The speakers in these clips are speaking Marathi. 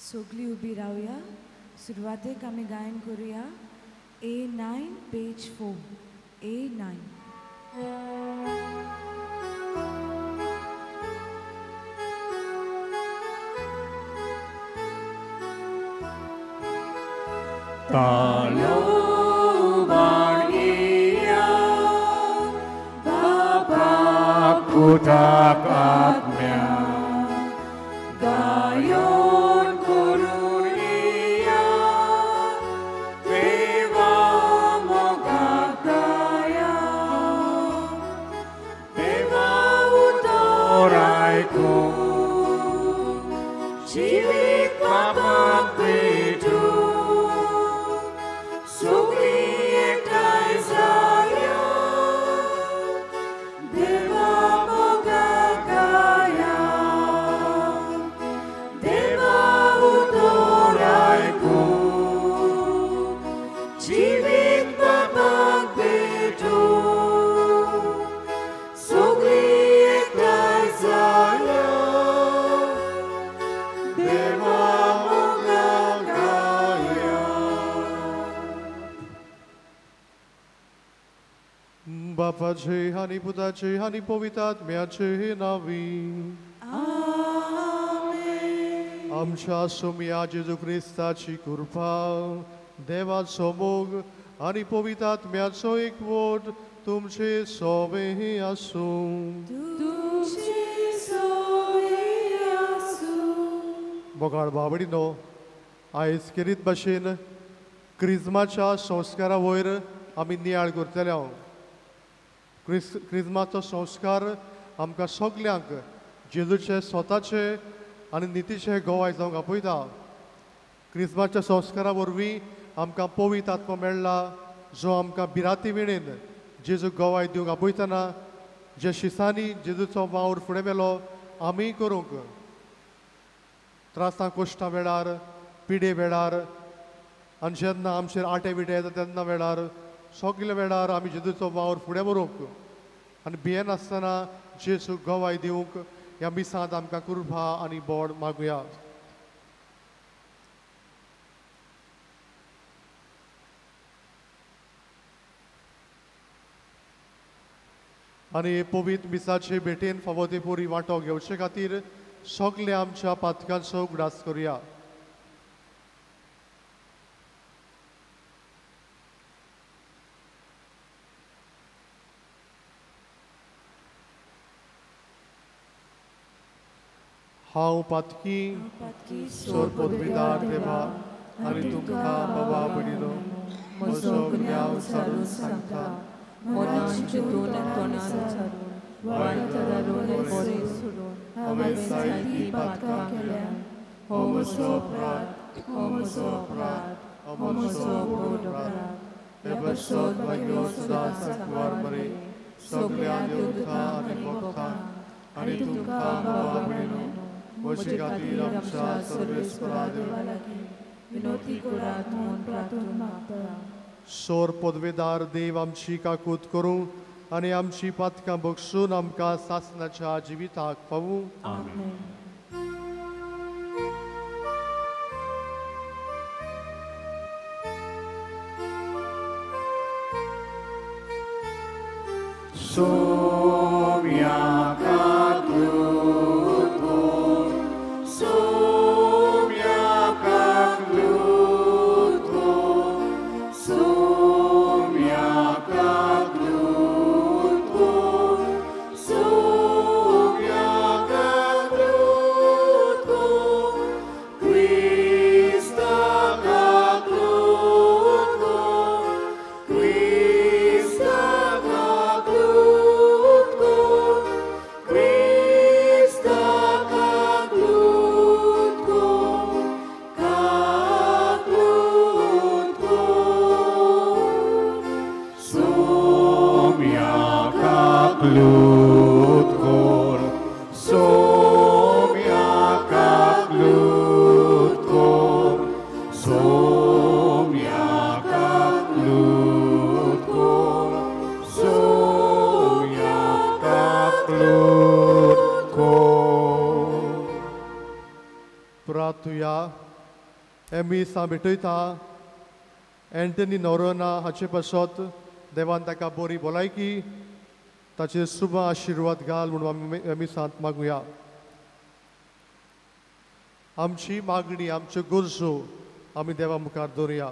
सगळी उभी राहूया. सुरवातेक आमी गायन करूया A9 page 4. A9. Talo Bargia Bapak Putak Atmya Gayon Kurunia Deva Mogagaya Deva Utoraiku Jivik Bapak Bedu Bapaचे आणि पुताचे आणि पवित्रात्म्याचे नावी आमच्या सोम्या जेजू ख्रिस्ताची कृपा देवाचो मोग आणि पवित्रात्म्याचो एकवट तुमचे सोबे आसूं. बोगाळ बाबडीनो आयज केरीत भाशेन क्रिस्माच्या संस्कारा वयर आमी नियाळ करतले. क्रिस्माचो संस्कार आमकां सगल्यांक जेजूचे स्वताचे आनी नितीचे गोवाय जावंक आपयता. क्रिस्माच्या संस्कारा वरवीं आमकां पवित्र आत्मा मेळ्ळा जो आमकां भिरांती वेळेन जेजू गोवाय दिवंक आपयतना जे शिसांनी जेजूचो वावर फुडें व्हेलो आमी करूंक. त्रासां कश्टां वेळार पिडे वेळार आनी जेन्ना आमचेर आटे विटे येता तेन्ना वेळार सगळे वेळार आमी जेजूचो वावर फुडें व्हरूंक आनी भियेन आसतना जेजू गोवाय दिवंक ह्या मिसांत आमकां कृपा आनी बोड मागुया. आनी पवित्र मिसाचे भेटेन फावो ते पोरी वांटो घेवचे खातीर सगळे आमच्या पातकांचो उगडास करुया. हांव पातकी सोर पदवीदार देवा आनी तुमकां बाबा बडिलो म्हजो गुन्यांव सारून सांगता. मनान चिंतून आनी तोंडान सारून वायट धरून आनी बरें सोडून हांवें जायतीं पातकां केल्यां. हो म्हजो अपराध, हो म्हजो अपराध, हो म्हजो व्हड अपराध. हे बसोत भाग्यो सदां सांकवार बरे सगळ्या देवतां आनी भक्तां आनी तुमकां बाबा बडिलो म्हजे खातीर आमच्या सर्वेस्परा देवा लागीं विनोती करात म्हूण प्रार्थना मागता. सोर पदवेदार देव आमची काकूत करूं आनी आमची पातकां बक्षून आमकां सासणाच्या जिविताक पावूं. आमेन. Soumya kakluto, Soumya kakluto, Soumya kakluto, Soumya kakluto, Christa kakluto, Christa kakluto, Christa kakluto, kakluto, Soumya kaklutkor, Soumya kaklutkor, Soumya kaklutkor, Soumya kaklutkor. प्रार्थुया. एमी सा भेटयता एंटनी नोरोना हाचे पासत देवान ताका बरी भलायकी ताचे शुभ आशिर्वाद घाल म्हणून आमी सांत मागुया. आमची मागणी आमच्यो गरजो आमी देवा मुखार दवरुया.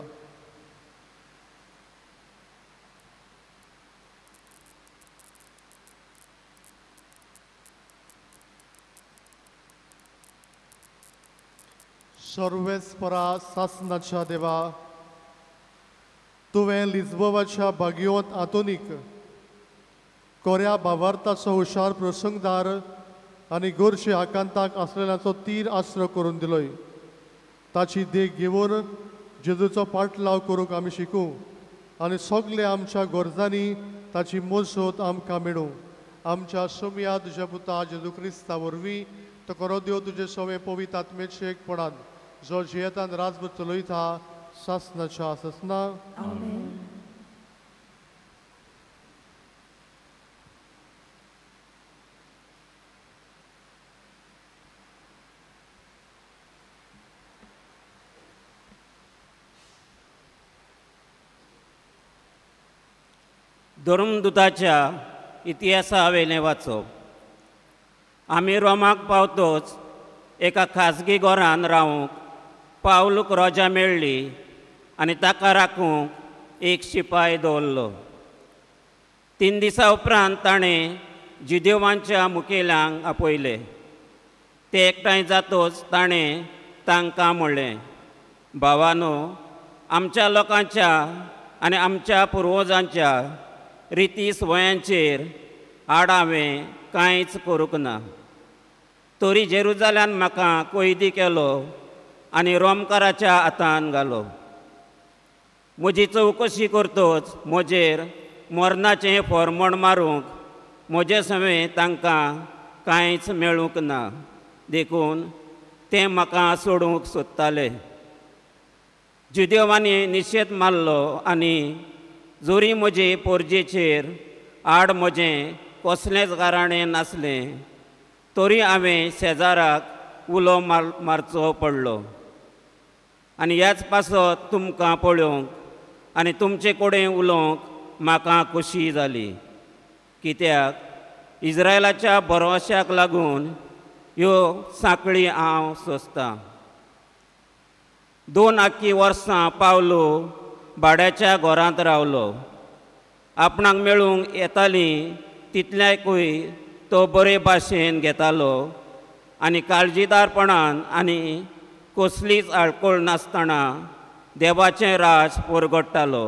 सर्वेस्परा सासनाच्या देवा, तुवें लिजबोवाच्या भाग्यवंत आतोनीक कोऱ्या भावार्थाचो हुशार प्रसंगदार आनी गोरचे आकांताक आसलेल्याचो तीर आसरो करून दिलोय. ताची देख घेवन जेजूचो पाटलाव करूंक आमी शिकूं आनी सगळे आमच्या गरजांनी ताची मजत आमकां मेळूं. आमच्या सोम्या तुज्या पुता जेजू क्रिस्ता वरवीं तो करो देव तुजे सवे पवित्र आत्मेचे एकपणान जो जियेतान राजभर चलयता सासनाच्या आसना. धर्मदुताच्या इतिहासा वेलें वाचप. आमी रोमाक पावतोच एका खाजगी घरान रावूंक पावलूक रोजा मेळ्ळी आनी ताका राखूंक एक शिपाय दवरलो. 3 दिसां उपरांत ताणें जिदेवांच्या मुखेल्यांक आपयले. ते एकठांय जातोच ताणें तांकां म्हणलें, भावांनो, आमच्या लोकांच्या आनी आमच्या पुर्वजांच्या रिती सुवाळ्यांचेर आड हांवें कांयच करूंक ना. तरी जेरुजाल्यान म्हाका कैदी केलो आनी रोमकाराच्या हातान घालो. म्हजी चवकशी करतोच म्हजेर मरणाचें फर्मण मारूंक म्हजे सवें तांकां कांयच मेळूंक ना. देखून ते म्हाका सोडूंक सोदताले. जुदेवांनी निशेध मारलो आनी जोरी म्हजे पोरजेचेर आड म्हजें कसलेंच गाराणें नासलें तरी हांवें शेजाराक उलो मारचो पडलो. आनी ह्याच पासत तुमकां पळोवंक आनी तुमचे कडेन उलोवंक म्हाका खोशी जाली. कित्याक इस्रायलाच्या भरवश्याक लागून ह्यो सांखळी हांव सोंसतां. 2 आख्खी वर्सां पावलो भाड्याच्या घरांत रावलो. आपणाक मेळूंक येतालीं तितल्याकूय तो बरे भाशेन घेतालो आनी काळजीदारपणान आनी कसलीच आळकोळ नासतना देवाचें राज परगडटालो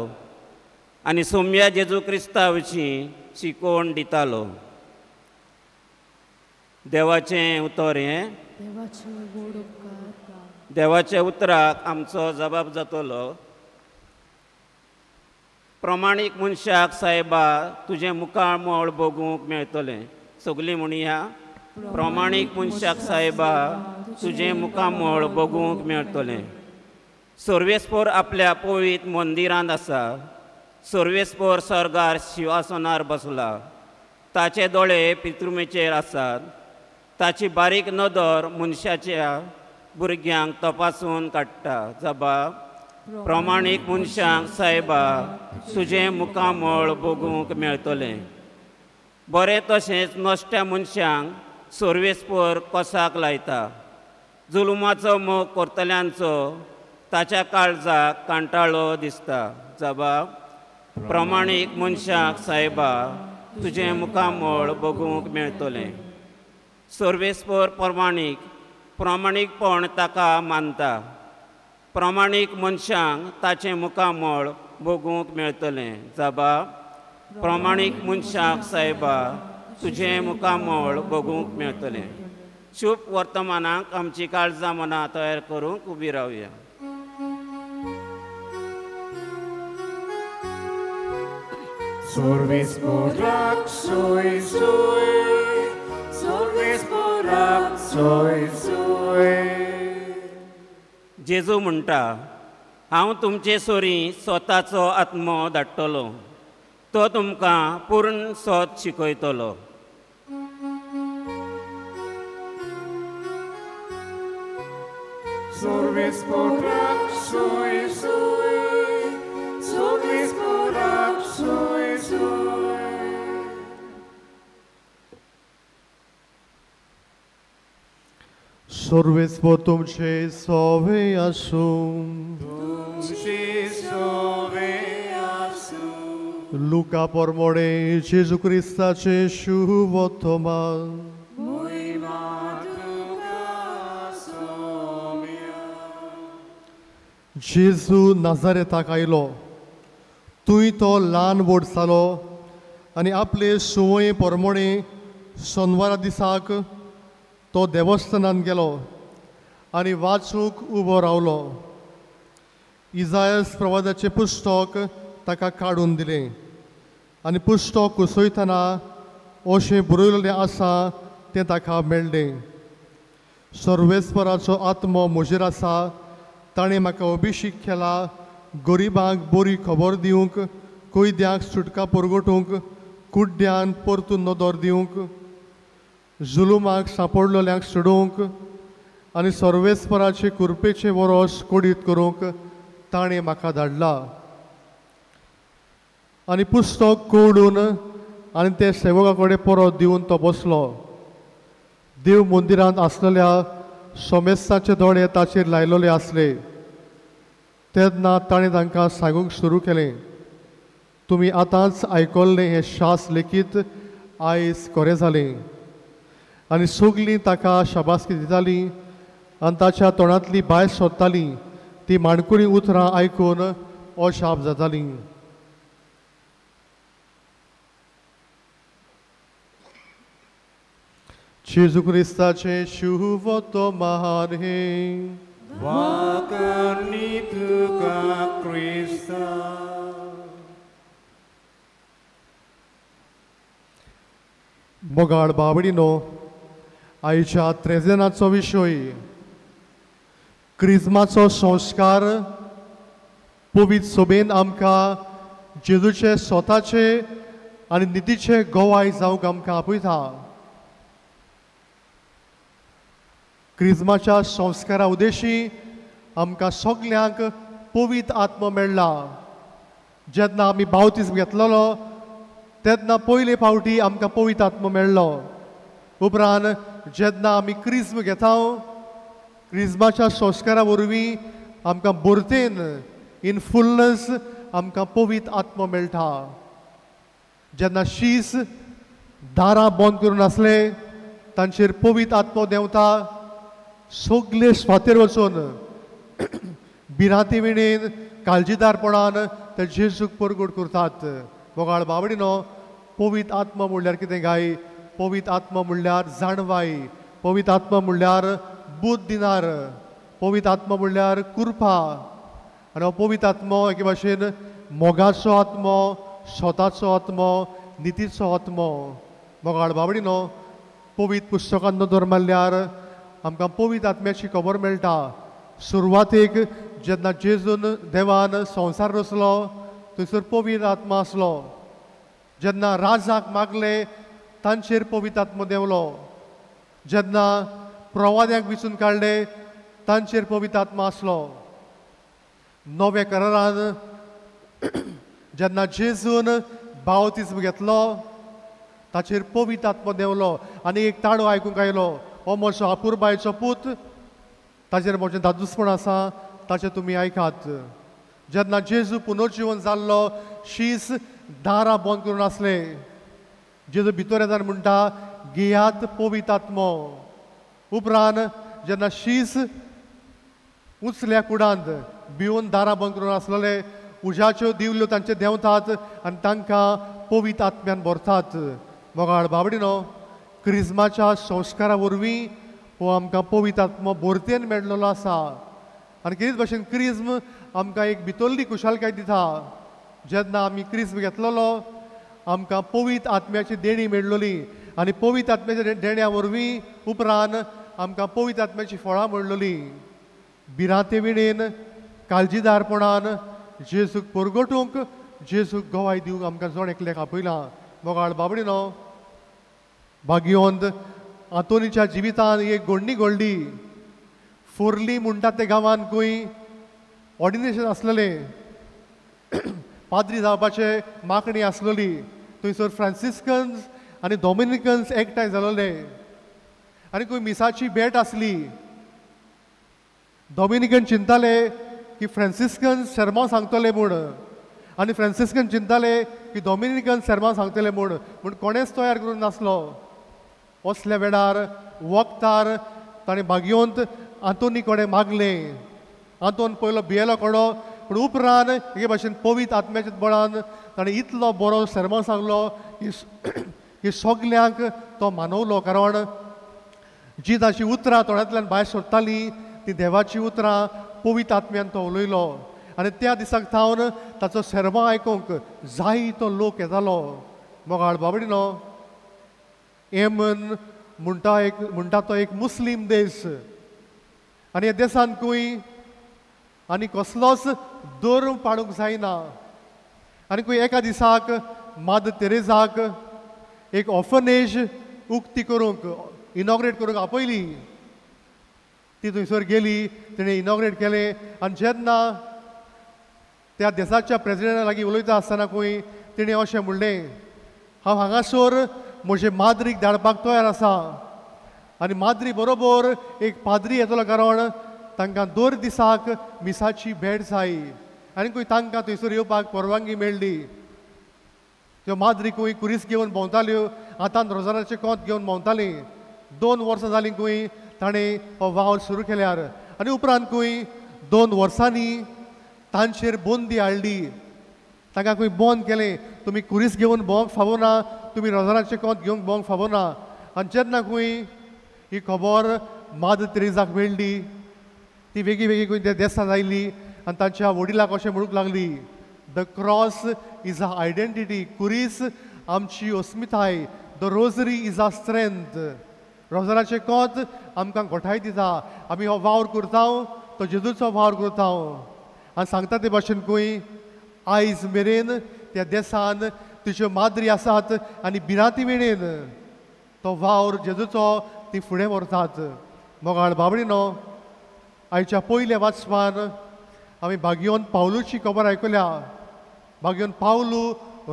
आनी सोम्या जेजू क्रिस्ता विशीं शिकोवन दितालो. देवाचें उतर हें. देवाच्या उतराक आमचो जबाब जातलो. प्रमाणीक मनशाक सायबा तुजें मुखार मोळ बगूंक मेळटलें. सगलीं म्हणया, प्रमाणीक मनशाक सायबा तुजें मुखामोळ बगूंक मेळटलें. सर्वेस्पर आपल्या पवित्र मंदिरांत आसा. सर्वेस्पर सर्गार शिवासनार बसला. ताचे दोळे पितृमेचेर आसात. ताची बारीक नदर मनशाच्या भुरग्यांक तपासून काडटा. जबाब, प्रमाणीक मनशांक सायबा तुजें मुखामोळ बगूंक मेळटलें. बरें तशेंच नश्ट्या मनशांक सर्वेस्पर कोसाक लायता. जुलुमाचो मोग करतल्यांचो ताच्या काळजाक कांटाळो दिसता. जबाब, प्रमाणीक मनशाक सायबा तुजें मुखामोळ बगूंक मेळटलें. सर्वेस्पर प्रामाणीकपण ताका मानता. प्रामाणीक मनशांक ताचें मुखामोळ बगूंक मेळटलें. जबाब, प्रामाणीक मनशाक सायबा तुजें मुखामोळ बगूंक मेळटलें. शुभ वर्तमानाक आमची काळजां मनां तयार करूंक उबी रावया. Sorvesporak soy soy, Sorvesporak soy soy. जेजू म्हणटा, हांव तुमचे सोरी स्वताचो आत्मो धाडटलो. तो तुमकां पूर्ण सोत शिकयतलो. Sorves podrak sui sui, sorves podrak sui sui. Sorvespo तुमचे सोवे आसूं. Tuमचे सोवे आसूं. Luka pormore Jezu Christaचे शुभ वर्तमान. Moima tuka somia. जेजू नाजारेताक आयलो. तुय तो ल्हान वडसालो आनी आपले सुवये पोरमोणे सोनवारा दिसाक तो देवस्थानान गेलो आनी वाचूंक उबो रावलो. इजायास प्रवादाचें पुस्तक ताका काडून दिलें आनी पुस्तक कुसयतना अशें बरयल्लें आसा तें ताका मेळ्ळें. सर्वेस्पराचो आत्मो म्हजेर आसा. ताणें म्हाका अभिशीक केला गरिबांक बरी खबर दिवंक, कोयद्यांक सुटका परगटूंक, कुड्ड्यान परतून नदर दिवंक, जुलुमाक सांपडलेल्यांक सोडूंक आनी सर्वेस्पराचे कुरपेचे वरोस कोडीत करूंक ताणें म्हाका धाडला. आनी पुस्तक कोडून आनी ते सेवका कडेन परत दिवन तो बसलो. देव मंदिरांत आसलेल्या सोमेस्ताचे दोळे ताचेर लायलोले आसले. तेन्ना ताणें तांकां सांगूंक सुरू केलें, तुमी आतांच आयकल्लें हें शास लेगीत आयज खरें जालें. आनी सगलीं ताका शाबासकी दितालीं आनी ताच्या तोंडांतली भायर सोदतालीं ती माणकुली उतरां आयकून अशाप जातालीं. जेजू क्रिस्ताचे शुभ वर्तमान हे. Wakani tuka Krista. मोगाळ बावडीनो, आयच्या त्रेजेनाचो विशय क्रिस्माचो संस्कार पवित्र सभेन आमकां जेजूचे स्वताचे आनी नितीचे गोवाय जावंक आमकां आपयता. क्रिस्माच्या संस्कारा उदेशी आमकां सगल्यांक पवित्र आत्मो मेळ्ळा. जेन्ना आमी बावतिस्म घेतलेलो तेन्ना पयले फावटी आमकां पवित्र आत्मो मेळ्ळो. उपरांत जेन्ना आमी क्रिस्म घेता क्रिस्माच्या संस्कारा वरवीं आमकां बोरतेन इन फुलनेस आमकां पवित्र आत्मो मेळटा. जेन्ना शीस दारां बंद करून आसले तांचेर पवित्र आत्मो देंवता. सगळे स्वातेर वचून भिरांते विणेन काळजीदारपणान ते जेजूक परगट करतात. मोगाळ बावडीनो, पवित्र आत्मा म्हणल्यार कितें गाय? पवित्र आत्मा म्हणल्यार जाणवाय, पवित्र आत्मा म्हणल्यार बूध दिनार, पवित्र आत्मा म्हणल्यार कुरपा. आनी हो पवित्र आत्मो एके भाशेन मोगाचो आत्मो, स्वताचो आत्मो, नितीचो आत्मो. मोगाळ बावडीनो, पवित्र पुस्तकांत नदर मारल्यार आमकां पवित्र आत्म्याची खबर मेळटा. सुरवातेक जेन्ना जेजून देवान संवसार रचलो थंयसर पवित्र आत्मा आसलो. जेन्ना राजाक मागले तांचेर पवित्र आत्मो देंवलो. जेन्ना प्रवाद्यांक विचून काडले तांचेर पवित्र आत्मा आसलो. नवे करारान जेन्ना जेजून बावतिस्म घेतलो ताचेर पवित्र आत्मो देंवलो आनी एक ताळो आयकूंक आयलो, हो म्हजो आपुरबायचो पूत, ताचेर म्हजें दादूसपण आसा, ताचें तुमी आयकात. जेन्ना जेजू पुनर्जीवन जाल्लो शीस दारां बंद करून आसले. जेजू भितर येताना म्हणटा, घेयात पवित्र आत्मो. उपरांत जेन्ना शीस उचल्या कुडांत भिवून दारां बंद करून आसलेले, उज्याच्यो दिवल्यो तांचे देंवतात आनी तांकां पवित्र आत्म्यान भरतात. मोगाळ बावडीनो, क्रिस्माच्या संस्कारा वरवीं हो आमकां पवित्र आत्मो भरतेन मेळ्ळलो आसा. आनी कितें भाशेन क्रिस्म आमकां एक भितरली खुशालकाय दिता. जेन्ना आमी क्रिस्म घेतलेलो आमकां पवित्र आत्म्याची देणी मेळ्ळली आनी पवित्र आत्म्याच्या देण्या वरवीं उपरांत आमकां पवित्र आत्म्याची फळां मेळ्ळली. भिरांते विणेन काळजीदारपणान जेजूक परगटूंक, जेजूक गोवाय दिवंक आमकां जण एकल्याक आपयलां. मोगाळ बाबडीनो, भाग्यवंत आंतोनीच्या जिवितांत एक घडणी घडली. फोर्ली म्हणटा ते गांवांत खंय ऑर्डिनेशन आसलेलें पाद्री जावपाचे मागणी आसलेली थंयसर फ्रांसिस्कन्स आनी डॉमिनिकन्स एकठांय जालोले आनी खंय मिसाची भेट आसली डॉमिनिकन चिंताले की फ्रांसिस्कन्स शर्मा सांगतले म्हूण आनी फ्रांसिस्कन चिंताले की डॉमिनिकन शर्मा सांगतले म्हूण कोणेच तयार करून नासलो असल्या वेळार वखदार ताणें भागयोंत आंतोनी कडेन मागलें आंतोन पयलो भियेलो कोडो पूण उपरांत हे भाशेन पवित्र आत्म्याच्या बळान ताणें इतलो बरो शर्मा सांगलो की सगल्यांक तो मानवलो कारण जी ताची उतरां तोंडांतल्यान भायर सरतालीं ती देवाची उतरां पवित्र आत्म्यान तो उलयलो आनी त्या दिसाक थावन ताचो शर्मा आयकूंक जायतो लोक येतालो मोगाळ बाबडीनो येमन म्हणटा तो एक मुस्लीम देश आनी ह्या देशांत खंय आनी कसलोच धर्म पाळूंक जायना आनी खंय एका दिसाक माद तेरेजाक एक ऑर्फनेज उक्ती करूंक इनॉग्रेट करूंक आपयली ती थंयसर गेली तिणें इनॉग्रेट केलें आनी जेन्ना त्या देशाच्या प्रेसिडेंटा लागीं उलयता आसतना खंय तिणें अशें म्हणलें हांव हांगासर म्हजे माद्रीक धाडपाक तयार आसा आनी माद्री बरोबर एक पाद्री येतलो कारण तांकां दर दिसाक मिसाची भेट जाय आनी खंय तांकां थंयसर येवपाक परवानगी मेळ्ळी त्यो माद्री खंय कुरीस घेवन भोंवताल्यो आतां रोजाराचें कोंत घेवन भोंवतालीं 2 वर्सां जालीं खंय ताणें हो वावर सुरू केल्यार आनी उपरांत खंय 2 वर्सांनी तांचेर बंदी हाडली तांकां खंय बंद केलें तुमी कुरीस घेवन भोंवंक फावो ना तुमी रोजाराचें कोंत घेवंक भोंवंक फावो ना आनी जेन्ना खंय ही खबर माद तेरेजाक मेळ्ळी ती वेगळी वेगळी खंय त्या देशांत आयली आनी तांच्या वडिलाक अशें म्हणूंक लागली the cross is a identity कुरीस आमची अस्मिताय the rosary is a strength रोजाराचें कोंत आमकां घोटाय दिता आमी हो वावर करता तो जेजूचो वावर करता आनी सांगता ते भाशेन खंय आयज मेरेन त्या देशांत तुज्यो माद्री आसात आनी भिरांती मेरेन तो वावर जेजूचो ती फुडें व्हरतात मोगाळ बाबडीनो आयच्या पयल्या वाचपान आमी भाग्योन पावलूची खबर आयकल्या भाग्योन पावलू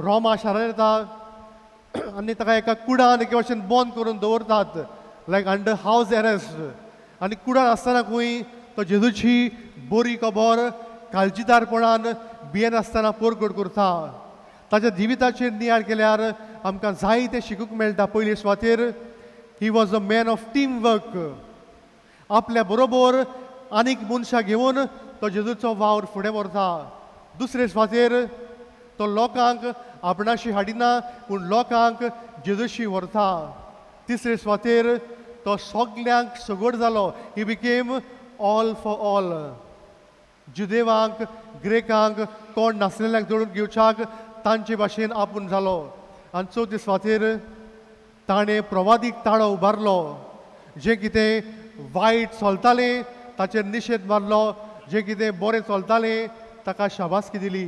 रोमा शारांत येता आनी ताका एका कुडान एके भाशेन बंद करून दवरतात लायक अंडर हावज एरेस्ट आनी कुडान आसतना खंय तो जेजूची बरी खबर काळजीदारपणान भियेन आसतना परगट करता ताच्या जिविताचेर नियाळ केल्यार आमकां जायतें शिकूंक मेळटा पयले सुवातेर he was a man of team work आपल्या बरोबर आनीक मनशां घेवन तो जेजूचो वावर फुडें व्हरता दुसरे सुवातेर तो लोकांक आपणाशी हाडिना पूण लोकांक जेजूशी व्हरता तिसरे सुवातेर तो सगल्यांक सगड जालो he became all for all जुदेवांक ग्रेकांक कोण नासलेल्यांक जोडून घेवच्याक तांचे भाशेन आपूण जालो आनी चवथे सुवातेर ताणें प्रवादीक ताळो उबारलो जें कितें वायट चलतालें ताचेर निशेध मारलो जें कितें बरें चलतालें ताका शाबासकी दिली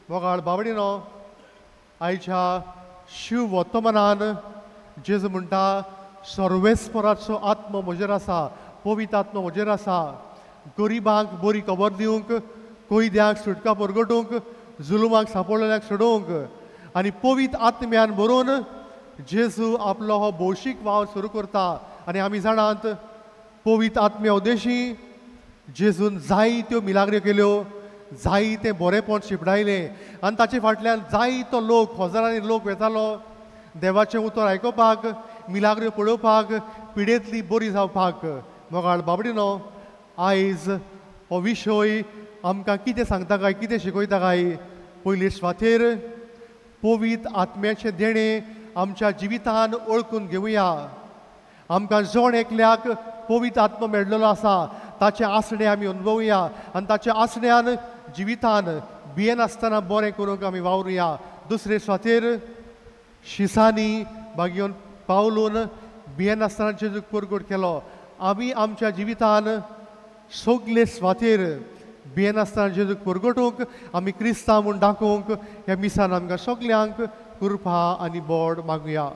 मोगाळ बाबडीनो आयच्या शिव वर्तमानान जेजू म्हणटा सर्वेस्पराचो आत्मो म्हजेर आसा पवित्र आत्मो म्हजेर आसा गरिबांक बरी खबर दिवंक कोयद्यांक सुटका परगटूंक जुलुमांक सांपडलेल्यांक सोडोवंक आनी पवित्र आत्म्यान भरून जेजू आपलो हो भौशीक वावर सुरू करता आनी आमी जाणात पवित्र आत्म्या उद्देशी जेजून जायत्यो मिलाग्र्यो केल्यो जायतें बरेंपण शिपडायलें आनी ताचे फाटल्यान जायतो लोक हजारांनी लोक वेतालो देवाचें उतर आयकुपाक मिलाग्र्यो पळोवपाक पिडेंतली बरी जावपाक मोगाळ बाबडीनो आयज हो विशय आमकां कितें सांगता काय कितें शिकयता काय पयले सुवातेर पवित्र आत्म्याचें देणें आमच्या जिवितान ओळखून घेवया आमकां जण एकल्याक पवित्र आत्मो मेळ्ळलो आसा ताचें आसणें आमी अनुभवया आनी ताच्या आसण्यान जिवितान भियेन आसतना बरें करूंक आमी वावरुया दुसरे सुवातेर शिसांनी भाग्योन पावलून भियेन आसतना जेजूक परगट केलो आमी आमच्या जिवितान सगले सुवातेर भियेन आसतना जेजूक परगटूंक आमी क्रिस्तांव म्हूण दाखोवंक ह्या मिसान आमकां सगल्यांक कृपा आनी बोड मागुया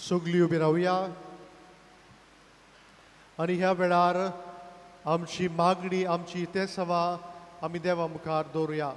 सगळीं उबी रावया आनी ह्या वेळार आमची मागणी आमची ते सवा आमी देवा मुखार दवरुया.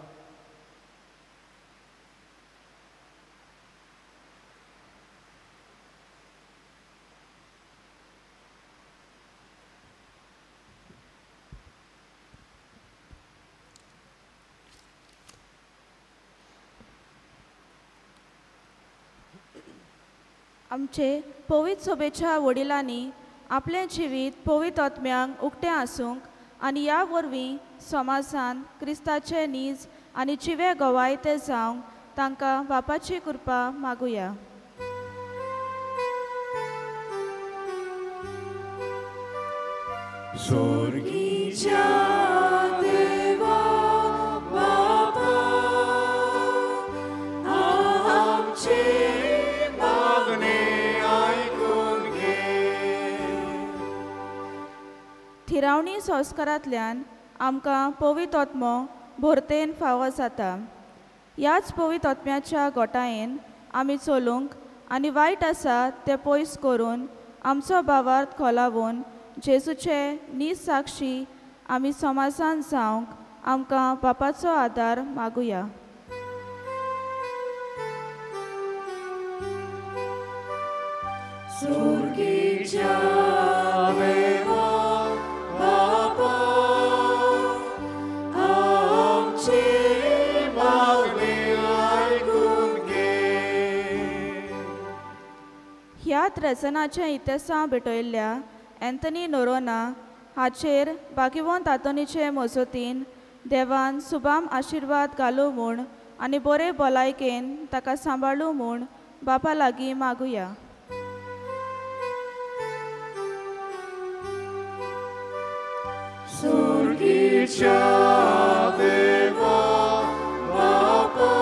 आमचे पवित्र सोबेच्या वडिलांनी आपले जिवीत पवित्र आत्म्यांक उक्तें आसूंक आनी ह्या वरवीं समाजान क्रिस्ताचे नीज आनी जिवे गोवायते जावंक तांकां बापाची कृपा मागुया. स्वर्गीच्या देवा बापा, आमची मागणी ऐकून घे. थिरावणी संस्कारांतल्यान आमकां पवित्र आत्मो भरतेन फावो जाता. ह्याच पवित्र आत्म्याच्या गोठायेन आमी चलूंक आनी वायट आसा तें पयस करून आमचो भावार्थ खोलावून जेजूचे नीज साक्षी आमी समाजान जावंक आमकां बापाचो आदार मागुया. स्वर्गीच्या देवा बापा, आमची मागणी ऐकून घे. ह्या त्रेजनाच्या इतिहासा भेटयल्ल्या एंथनी नोरोना हाचेर बाकिवंत तातोनीचे मजतीन देवान सुबाम आशिर्वाद घालूं म्हूण आनी बरे भलायकेन ताका सांबाळूं म्हूण बापा लागीं मागुया. स्वर्गीच्या देवा बापा,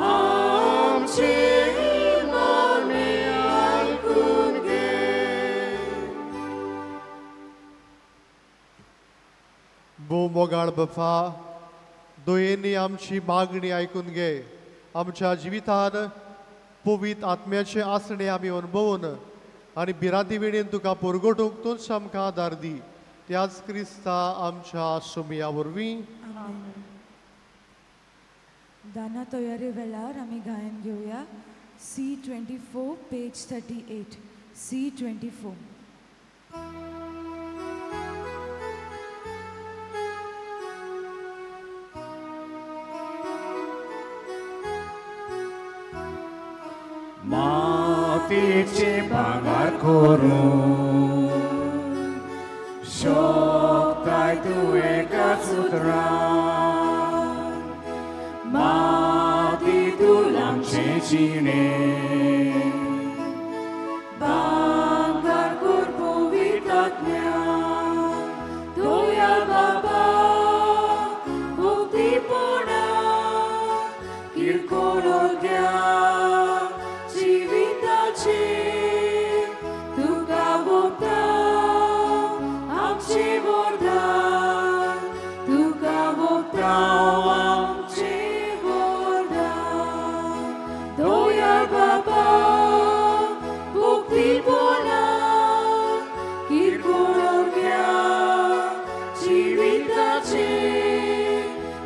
आमची मागणी ऐकून घे. भोव मोगाळ बफा, दोयेंनी आमची मागणी आयकून घे. आमच्या जिवितान पवित्र आत्म्याचे आसणे आमी अनुभवून आनी भिरांती वेळेन तुका परगटूंक तूंच आमकां आदार दी. त्याच क्रिस्ता आमच्या सुमया वरवीं. दाना तयारी वेळार आमी गायन घेवया. C24 page 38. C24. मातीचे भांगार करून शोधताय तूं एकाच उतरान. मातीतून आमचे जिणे भांगार कर पवित्र आत्म्यान. दोया बाबा मुक्तीपणा किरकोळ द्या जिविताचे. तुका वोता आमचे वरदान, तुका वोता आमचे वरदान. दोया बाबा मुक्तीपणा किरकोळ घ्या जिविताचे.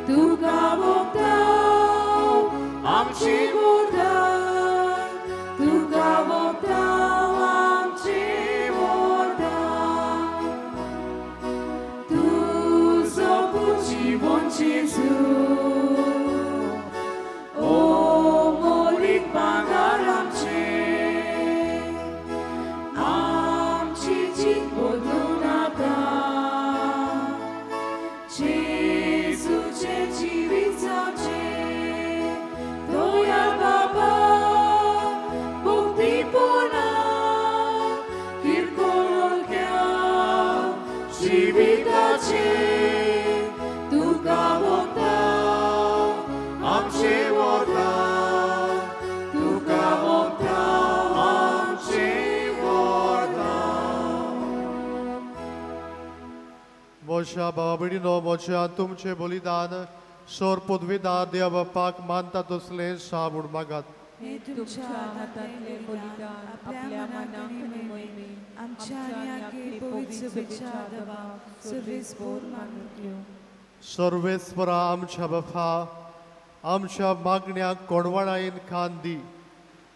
तुका वोता आमचे वरदान, तुका वोता आमचे वरदान. तुजो जीवन जेजू मोलीक भांगार आमचे. आमची जीत बदलून आतां जेजूचे जिवीत जावचे. दोया बाबा मुक्तीपणा किरकोळ घ्या जिविताचे. तुका वोता आमचे वरदान, तुका वोता आमचे वरदान. मोशा बाबा भयणीनो, मोशा तुमचे बलिदान सौर पदवीदार देवा बापाक मानता तसलें साबूड मागात. हे तुमच्या हातांतले बलिदान आपल्या मनांतले मोहिमे आमच्या आनी आखे पवित्र शुभेच्छा दवा सर्वेस्पोर मानून घेऊ. सर्वेस्परा आमच्या बापा, आमच्या मागण्याक कोणवणायेन खान दी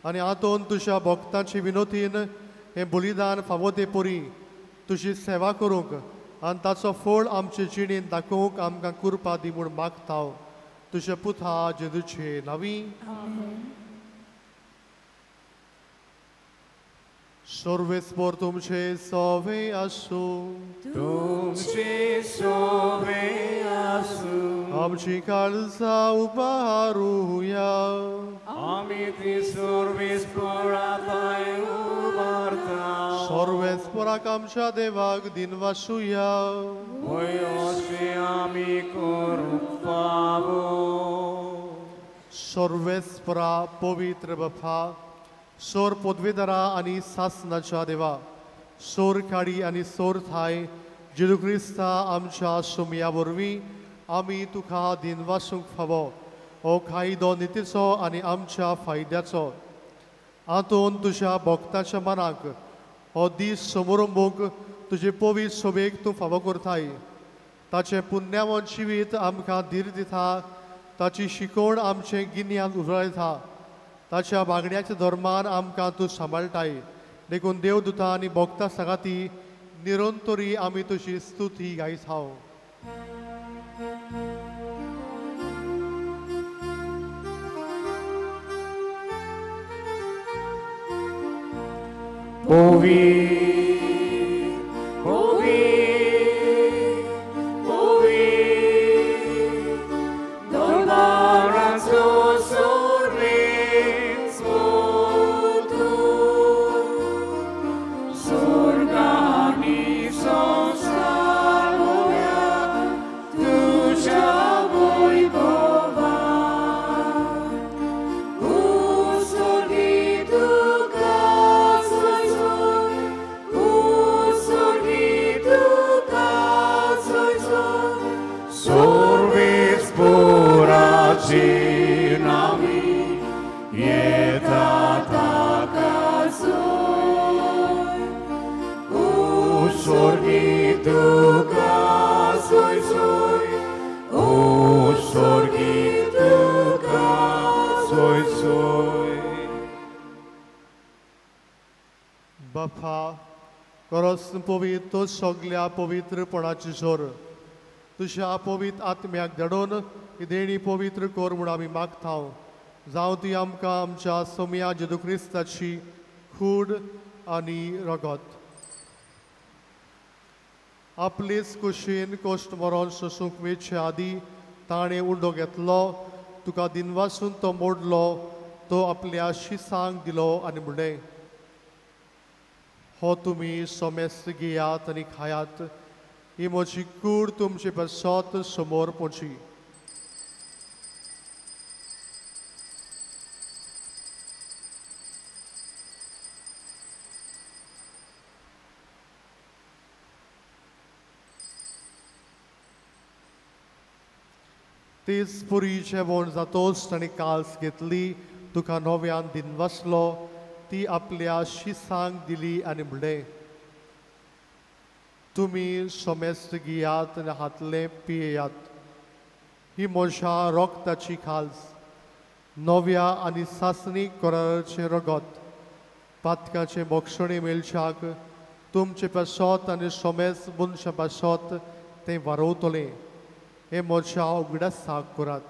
आनी हातून तुज्या भक्तांची विनोतीन हे बलिदान फावो ते परी तुजी सेवा करूंक आनी ताचो फळ आमचे जिणेंत दाखोवंक आमकां कृपा दी म्हूण मागता तुज्या पुता जेजूचे नांवी. सर्वेस्पोर तुमचे सोवे आसूं. तुमचे सोवे आसूं. आमची काळजां उबारूया. आमी ती सर्वेस्पोरांताय उबारता. सर्वेस्पोराक आमच्या देवाक दिनवासुया. होय अशें आमी करूंक फावो. सर्वेस्परा पवित्र बापा, सोर पदवीधरा आनी सासनाच्या देवा, सोर काडी आनी सोर थाय जेजू क्रिस्ता आमच्या सुमया वरवीं आमी तुका दिनवासूंक फावो हो कायदो नितीचो आनी आमच्या फायद्याचो. हातून तुज्या भक्ताच्या मनाक हो दीस समारंभूक तुजे पवित्र सोबेक तूं फावो करताय. ताचें पुण्यवंत जिवीत आमकां धीर दिता, ताची शिकवण आमचें गिन्यान उजळयता, ताच्या मागण्याच्या धर्मान आमकां तूं सांबाळटाय. देखून देवदूतां आनी भक्तां सांगाती निरंतरी आमी तुजी स्तुती गायता. बापा, खरोच पवित्र सगल्या पवित्रपणाची जोर तुज्या पवित्र आत्म्याक धाडून ही देणी पवित्र कर म्हूण आमी मागता. जावं ती आमकां आमच्या सोम्या जेजू क्रिस्ताची खूड आनी रगत. आपलीच कुशीन कोश्ट मरण सोसूंक वेचे आदी ताणें उंडो घेतलो, तुका दिनवासून तो मोडलो, तो आपल्या शिसांक दिलो आनी म्हणलें, हो तुमी सोमेस घेयात आनी खायात, ही म्हजी कूड तुमचे पासत समोर पोची. तीच पुरी जेवण जातोच ताणी काल्स घेतली, तुका नव्यान दिनवासलो, ती आपल्या शिसांक दिली आनी म्हणलें, तुमी सोमेस्त घेयात आनी हातले पियेयात, ही म्हज्या रोगताची खाल्स, नव्या आनी सासणीक कराराचें रगत, पातकाचें मोक्षणे मेलच्याक तुमचे पासत आनी सोमेस मनशा पासत तें वारोवतलें, हे म्हज्या उगडासाक करात.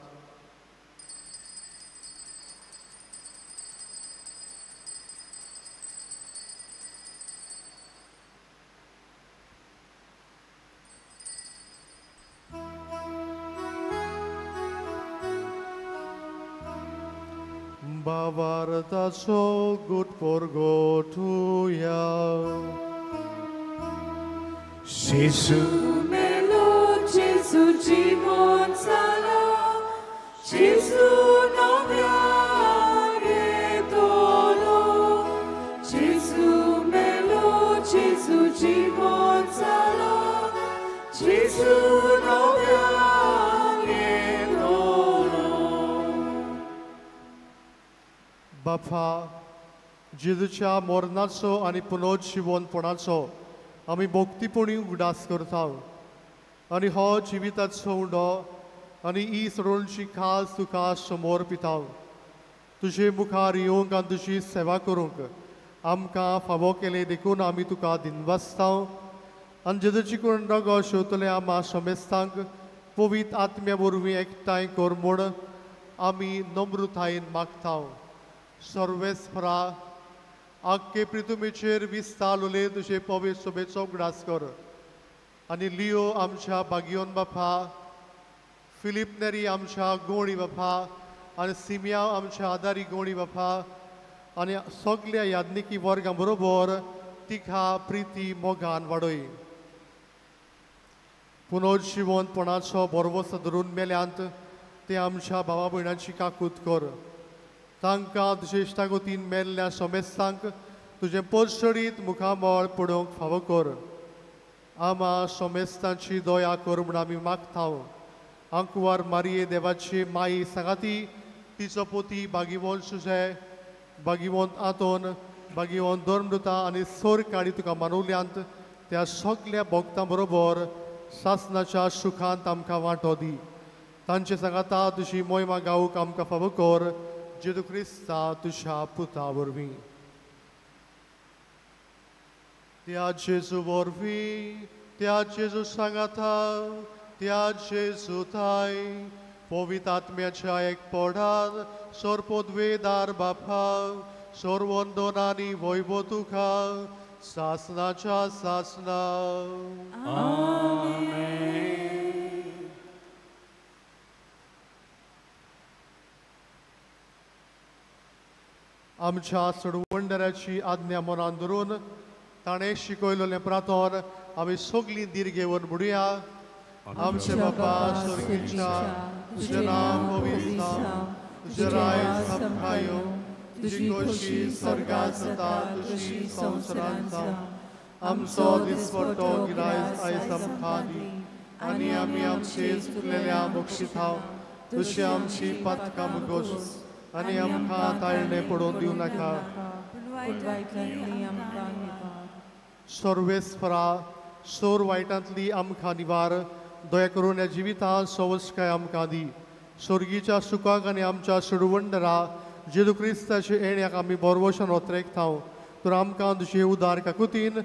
Bavartaso good for go to ya. Jésus melo, Jésus জীবন সালা, Jésus নবিয়ারে তোলো, Jésus melo, Jésus জীবন সালা, Jésus নবিয়ারে তোলো. बापा जेजूच्या मरणाचो आनी पुनर्जिवनपणाचो आमी भोक्तीपणी उगडास करता आनी हो जिविताचो उंडो आनी ही सडोळची खास तुका समोर पिता तुजे मुखार येवंक आनी तुजी सेवा करूंक आमकां फावो केले देखून आमी तुका दिनवासता आनी जेजूची कुंडो शेवतले आमा समेस्तांक पवित्र आत्म्या वरवीं एकठांय कर म्हूण आमी नम्रतायेन मागता सर्वेस्परा आख्खे पृथ्वीचेर विस्तार उलय तुजे पवित्र सभेचो उगडास कर आनी लियो आमच्या बागियोन बापा फिलीप नेरी आमच्या गोणी बापा आनी सिमिया आमच्या आदारी गोणी बापा आनी सगल्या याज्ञिकी वर्गां बरोबर तिका प्रिती मोगान वाडय पुनर्जिवनपणाचो बरवस धरून मेल्यांत ते आमच्या भावा भयणांची काकूत कर तांकां तुजे इश्टागतीन मेल्ल्या समेस्तांक तुजें परसडीत मुखामळ पडोवंक फावो कर आमा समेस्तांची दया कर म्हूण आमी मागता आंकुवार मारये देवाची माई सांगाती तिचो पोती बागिवंत सुजे बागिवंत आतोन बागिवंत धर्मदूता आनी सोर काडी तुका मानवल्यांत त्या सगल्या भक्तां बरोबर सासनाच्या सुखांत आमकां वांटो दी तांचे सांगाता तुजी मोहिमा गावूंक आमकां फावो कर जेजू क्रिस्ता तुज्या पुता वरवीं त्या जेजू वरवीं त्या जेजू सांगाता त्या जेजू थाय पवित्र आत्म्याच्या एकपणांत सोरपोद्वेदार बापा सोरवंदनांनी वैभव तुका सासनाच्या सासना आमच्या सडवंडराची आज्ञा मनान धरून ताणें शिकयलेलें प्रार्थन आमी सगळीं दिर्घेवन म्हणुया आमचे बापा स्वर्गीच्या तुजें नांव पवित्र जावं तुजें राय संभायो तुजी कशी स्वर्गांत जाता तशी संवसारांत जावं आमचो दिसपट्टो गिरायज आयज आमकां दी आनी आमी आमचे चुकलेल्या बक्षितांव तशी आमची पातकां मुगोस आनी आमकां ताळणे पडोवन दिवं नाका सर्वेस्परा सोर वायटांतली आमकां निवार दया करून ह्या जिवितांत सवस्काय आमकां दी स्वर्गीच्या सुखाक आनी आमच्या सडवंडरा जेजू क्रिस्ताचे येण्याक आमी बरवशान वत्रेकता तर आमकां तुजे उदार काकुतीन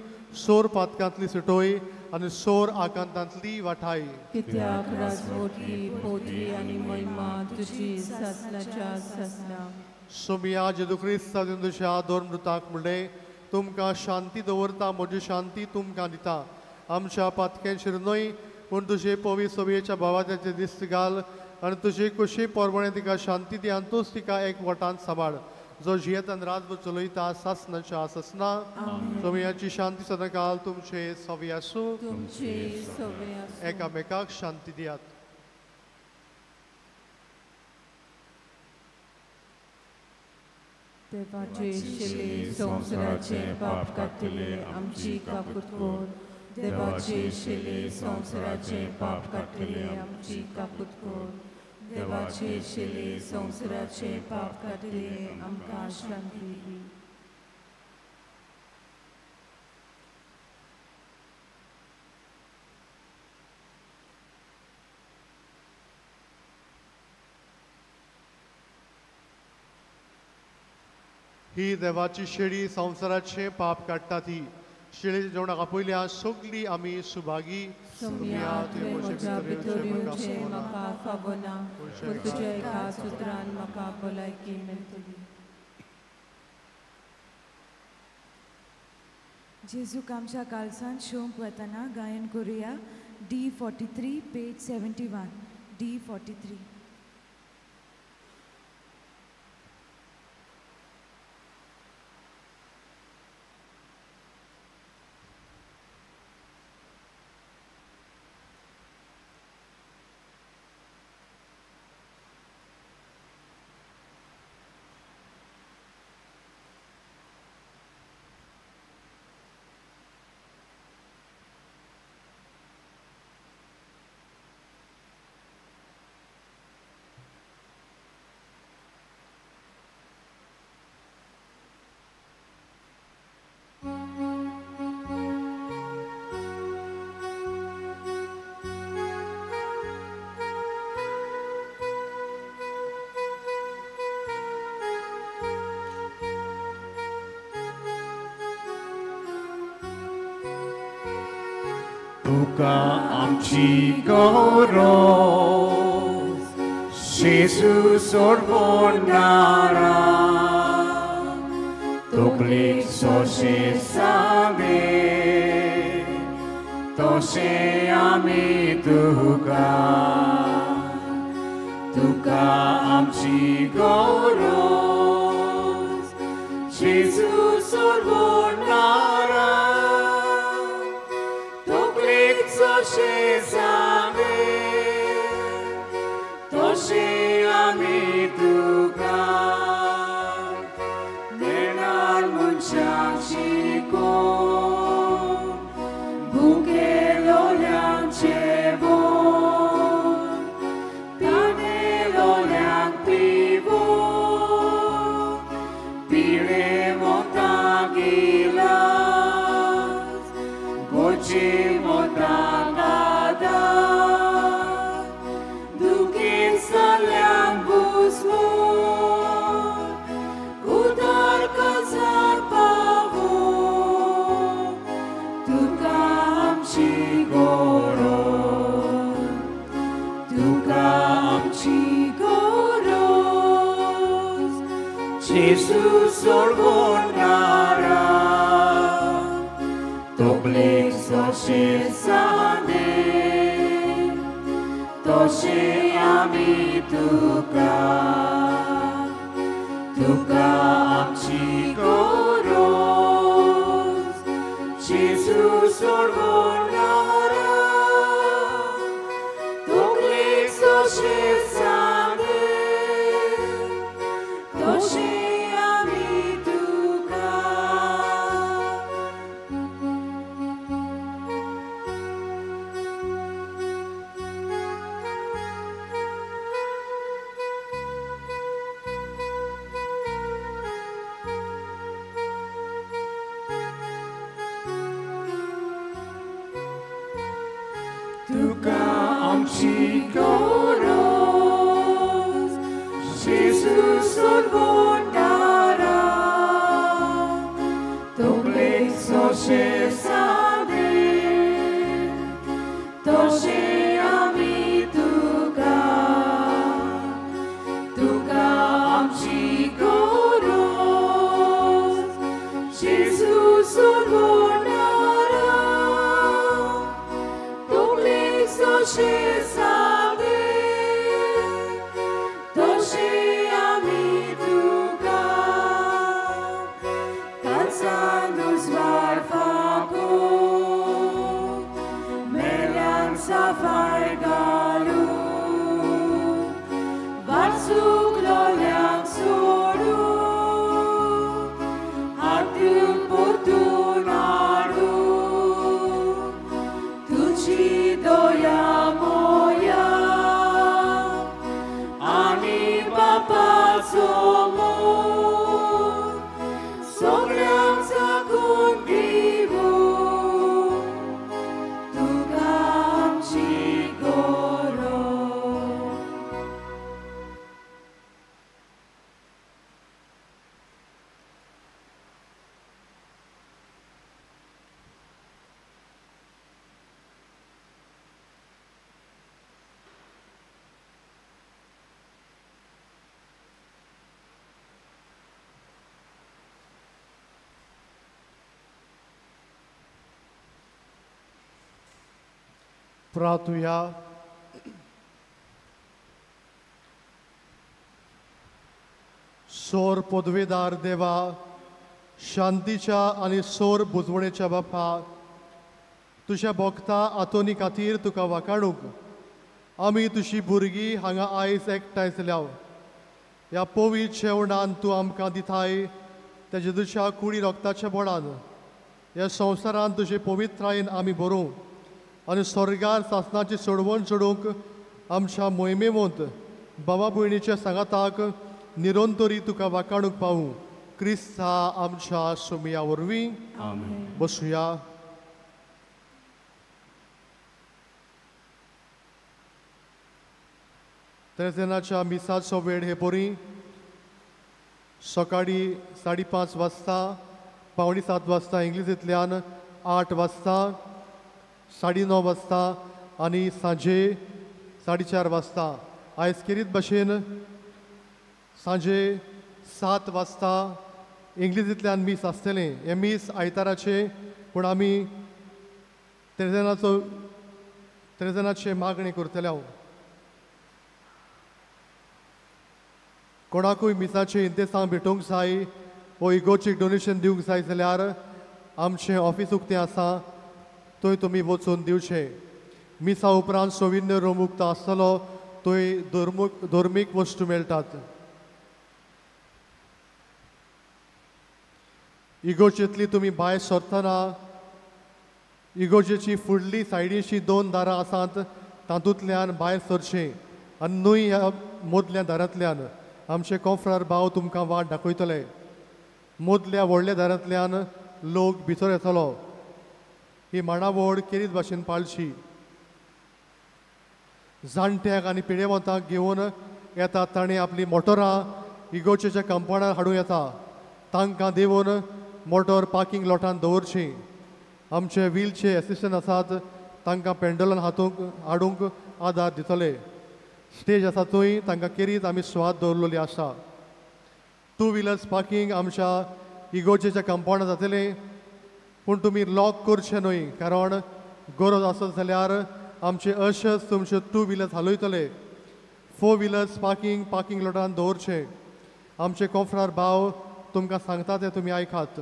सोर पातकांतली सुटोय आनी सोर आकांतांतली वाठाय कित्याक राजवटी पोटी आनी महिमा तुजी सासनाच्या सासना सोमिया जेजू क्रिस्ता तुज्या धर्मदूताक म्हणलें तुमकां शांती दवरता म्हजी शांती तुमकां दिता आमच्या पातक्यांचेर न्हय पूण तुजे पवित्र सभेच्या भावाचे दिश्ट घाल आनी तुजे कशी परमणे तिका शांती दी आनी तूंच तिका एक वटांत सांबाळ जो जियेत आनी रातभर चलयता सासनाच्या सासना सोमयाची शांती सदां काल तुमचे सवे आसूं एकामेकाक शांती दियात देवाचे शिले संवसाराचे पाप काडटले आमची काकूत कोर देवाचे शिले संवसाराचे पाप काडटले आमची काकूत कोर देवाचे शिले संवसाराचे पाप काडटले आमकां शांती दी ही देवाची शेळी संवसाराचे पाप काडटा ती शेळीच्या जेवणाक आपयल्या सगळीं आमी सुभागी जेजूक आमच्या कालसांत शोंक वतना गायन करुया D43 पेज 71 D43 तुका आमची गौरव जेजू सोडवणारा तकलेक जशे सांगे तशे आमी तुका तुका आमची गौरव जेजू सोडवणारा तकलेक जशे सांगे तशे आमी तुका नेणार मनशाक शिकोवन भुकेलोल्यांक जेवण पिडेलोल्यांक पिवोवन पिडेवंतांक इलाज गोंयचेवंतांक आदार दुखेन जाल्ल्यांक बुजवण उदार काजार पावोवन तुका आमची गौरव तुका आमची गौरव जेजू सोडवणारा तकलेक जशे सांगे तशे आमी तुका तुका आमची गौरव जेजू सोडवणारा तकलेक जशे सांगे तशे आमी तुका तुका आमची गौरव जेजू सोडवणारा तकलेक जशे सांगे तशे आमी तुका तुका आमची गौरव जेजू सोडवणारा तकलेक जशे सांगे तशे आमी तुका कांचान उजवाड फागोवन मेल्यांक साफाय घालून वाचूकलोल्यांक सोडून हातीन परतून हाडून तुजी दया मोया आनी बापाचो मोग सगळ्यांक जागून दिवून तुका आमची गौरव प्रार्थुया. सोर पदवेदार देवा, शांतीच्या आनी सोर बुजवणेच्या बापा, तुझ्या भक्ता आतोनी खातीर तुका वाखाणूक आमी तुझी भुरगीं हांगा आयज एकठांय जाल्याव. ह्या पवित्र जेवणान तूं आमकां दिताय त्या जेजूच्या कुडी रक्ताच्या बोडान ह्या संवसारान तुजे पवित्रायेन आमी भरूं आनी स्वर्गार सासणाची सोडवण सोडूंक आमच्या मोहिमेवंत बाबा भयणीच्या सांगाताक निरंतरी तुका वाखाणूक पावूं. क्रिस्ता आमच्या सुमया वरवीं. बसुया. त्रेसेनाच्या मिसाचो वेळ हे बरी सकाळी 5:30 वाजता, 6:45 वाजता इंग्लिशींतल्यान 8 वाजता 9:30 वाजता आनी सांजे 4:30 वाजता. आयज केरीत भाशेन सांजे 7 वाजता इंग्लिशींतल्यान मीस आसतलें. हें मीस आयताराचे, पूण आमी त्रेजनाचे मागणी करतले. हांव कोणाकूय मिसाचे इंतेसां भेटूंक जाय वो इगोर्जीक डोनेशन दिवंक जाय जाल्यार आमचें ऑफिस उक्तें आसा, थंय तुमी वचून दिवचें. मिसा उपरांत सोविन्य रूम उक्तो आसतलो, थंय धर्मीक वस्तू मेळटात. इगोर्जेंतली तुमी भायर सरतना इगोर्जेची फुडली सायडीची 2 दारां आसात, तातूंतल्यान भायर सरचें आनी न्हय ह्या मदल्या दारांतल्यान आमचे कॉफ्रार भाव तुमकां वाट दाखयतले. मदल्या व्हडल्या दारांतल्यान लोक भितर येतलो. ही मांडावळ केरीत भाशेन पाळची. जाणट्यांक आनी पिडेवंतांक घेवन येतात ताणें आपली मोटरां इगोर्जेच्या कंपाउंडार हाडूं येता. तांकां देंवन मोटर पार्किंग लॉटान दवरची. आमचे व्हीलचे एसिस्टंट आसात, तांकां पेंडलान हाडूंक आदार दितले. स्टेज आसा थंय तांकां केरीत आमी सुवात दवरलेली आसा. 2 व्हिलर्स पार्किंग आमच्या इगोर्जेच्या कंपाउंडार जातलें, पूण तुमी लॉक करचे न्हय, कारण गरज आसत जाल्यार आमचे अशेच तुमचे 2 व्हिलर्स हालयतले. 4 व्हिलर्स पार्किंग लॉटान दवरचे. आमचे कॉफ्रार भाव तुमकां सांगता ते तुमी आयकात.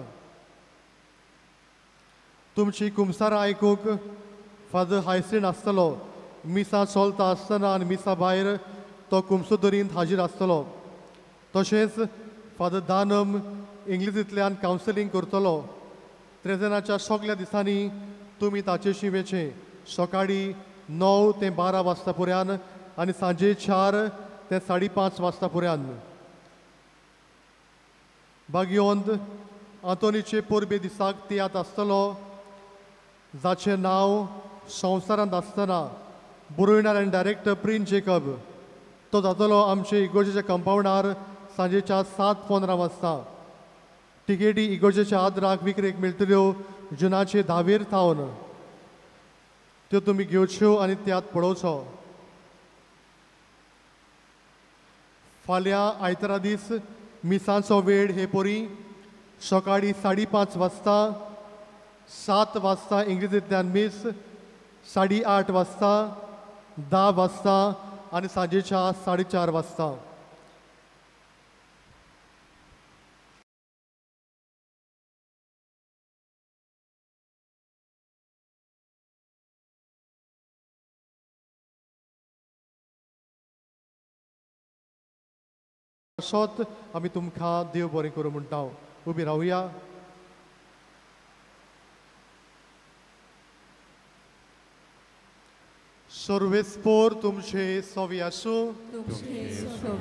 तुमची कुमसारां आयकूंक फादर हायसिन आसतलो. मिसा चलता आसतना आनी मिसा भायर तो कुमसो धरीत हाजीर आसतलो. तशेंच फादर दानम इंग्लिशींतल्यान कावन्सिलींग करतलो. त्रेजनाच्या सगळ्या दिसांनी तुमी ताचे शिवेचें सकाळीं 9 ते 12 वाजता पर्यान आनी सांजे 4 ते 5:30 वाजता पर्यान. भाग्यवंत आंतोनीचे परबे दिसाक तियात्र आसतलो, जाचें नांव संवसारांत आसतना बरोयणार आनी डायरेक्टर प्रिन्स जेकब. तो जातलो आमचे इगोर्जेच्या कंपाउंडार सांजेच्या 7:15 वाजता. टिकेटी इगोर्जेच्या आदराक विक्रेक मेळटल्यो जुनाचे 10 थावन. त्यो तुमी घेवच्यो आनी तियात्र पळोवचो. फाल्यां आयतारा दीस मिसांचो वेळ हे परी सकाळीं 5:30 वाजता, 7 वाजता इंग्लिशींतल्यान मीस, 8:30 वाजता, 10 वाजता आनी सांजेच्या 4:30 वाजता. सोत आमी तुमकां देव बरें करूं म्हणटा. उबी रावया. सर्वेस्पोर तुमचे सोवी आसूं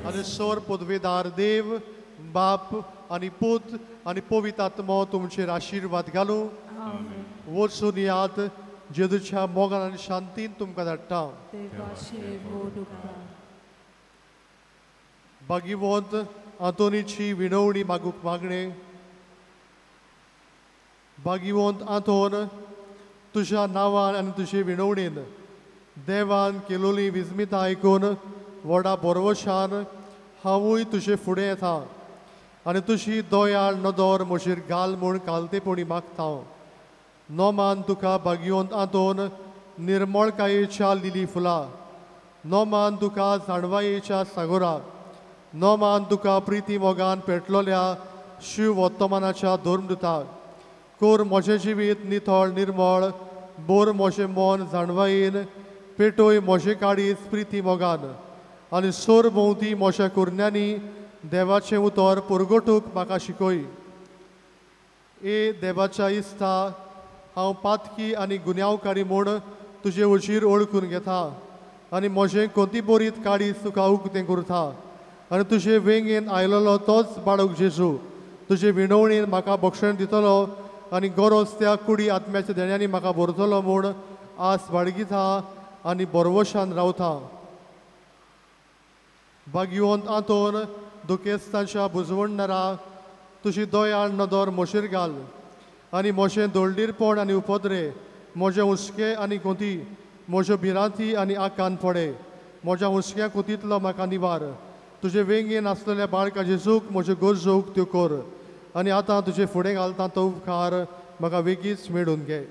आनी सोर पदवेदार देव, बाप आनी पूत आनी पवित्र आत्मो तुमचेर आशिर्वाद घालूं. वचून याद जेजूच्या मोगान आनी शांतीन तुमकां धाडटा. भाग्यवंत आंतोनीची विणवणी मागूंक मागणें. भाग्यवंत आंतोन, तुज्या नांवान आनी तुजे विणवणेन देवान केलोली विस्मिताय आयकून व्हडा बरवशान हांवूय तुजे फुडें येता आनी तुजी दोयाळ नदर म्हजेर घाल म्हूण कालतेपणी मागता. नोमान तुका भाग्यवंत आंतोन निर्मळकायेच्या लिली फुलां. नोमान तुका जाणवायेच्या सागोरा. नोमान तुका प्रिती मोगान पेटलोल्या शिव वर्तमानाच्या धर्मदुता. कोर म्हजें जिवीत नितळ निर्मळ, बोर म्हजें मन जाणवायेन, पेटोय म्हजें काळीज प्रिती मोगान आनी सोर भोंवती म्हज्या कुरण्यांनी देवाचें उतर पुरगोटूक म्हाका शिकय. ए देवाच्या इस्ता, हांव पातकी आनी गुन्यांवकारी म्हूण तुजे उजीर ओळखून घेता आनी म्हजें कोंती बोरीत काळीज तुका उक्तें करता. आनी तुजे वेंगेन आयलोलो तोच बाळक जेजू तुजे विणवणेन म्हाका भक्षण दितलो आनी गरज त्या कुडी आत्म्याच्या देण्यांनी म्हाका भरतलो म्हूण आस बाळगिता आनी बरवशान रावता. भाग्यवंत आंतोन दुखेस्तांच्या बुजवणदारा तुजी दोयाळ नदर म्हजेर घाल आनी म्हजें दोळडीरपण आनी उपद्रे म्हजे हुस्के आनी कोती म्हज्यो भिरांती आनी आकान फोडे म्हज्या हुस्क्या कोतींतलो म्हाका निवार तुजे वेंगेन आसलेल्या बाळका जेजूक म्हज्यो गरजोक त्यो कर आनी आतां तुजे फुडें घालता तो उपकार म्हाका बेगीच मेळून घे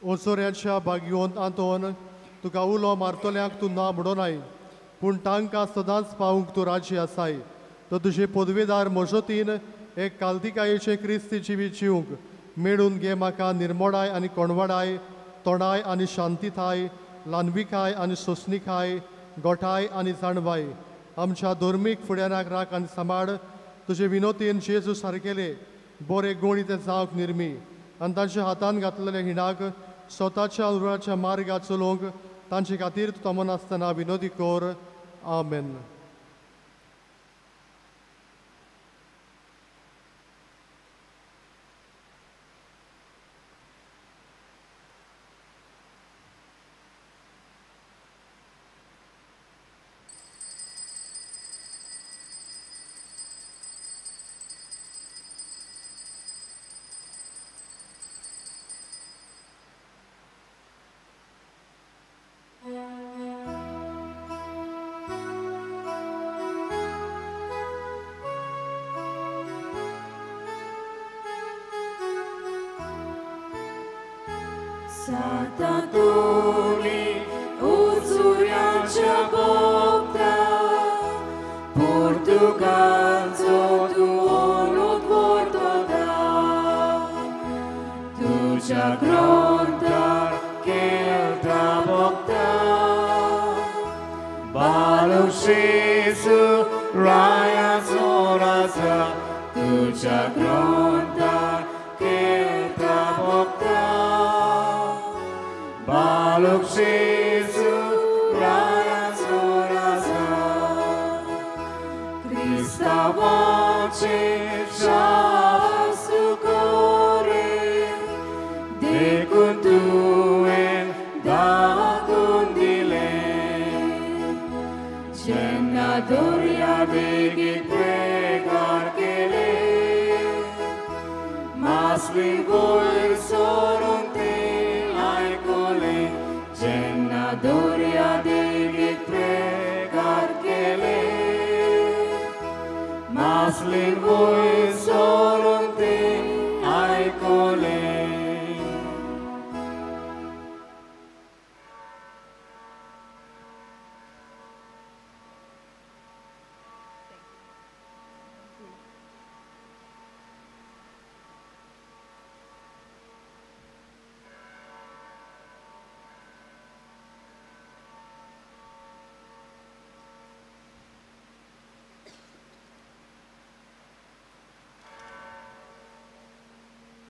ओसोऱ्याच्या बागयोंत आंतोन तुका उलो मारतल्यांक तूं ना म्हणोनाय पूण तांकां सदांच पावूंक तूं राजी आसाय तो तुजे पदवेदार मजतीन एक काल्तिकायेचें क्रिस्ती जिवीत जिवंक मेळून घे म्हाका निर्मोडाय आनी कोणवाडाय तोणाय आनी शांतीताय ल्हानविकाय आनी सोंसणीकाय गोठाय आनी जाणवाय आमच्या धर्मीक फुड्याराक राख आनी सांबाळ तुजे विनोतेन जेजू सारकेले बरे गूण ते जावंक निर्मी आनी तांच्या हातान घातलेल्या हिणाक स्वताच्या उर्वाच्या मार्गात चलोवंक तांचे खातीर तूं तमन आसतना विनोदी कोर आमेन Sataturi uzuriacia bogda Portugalzo tu ono tvortoda Tuja gronta kelta bogda Balu Jesu raya zoraza Tuja gronta kelta bogda Baluk Jesu raya zoraza Krista voce shasu kore De kuntuen da kundile Cenna doria begi pregar kele Masli voi soronte Doria devi pregar che le Maslin voi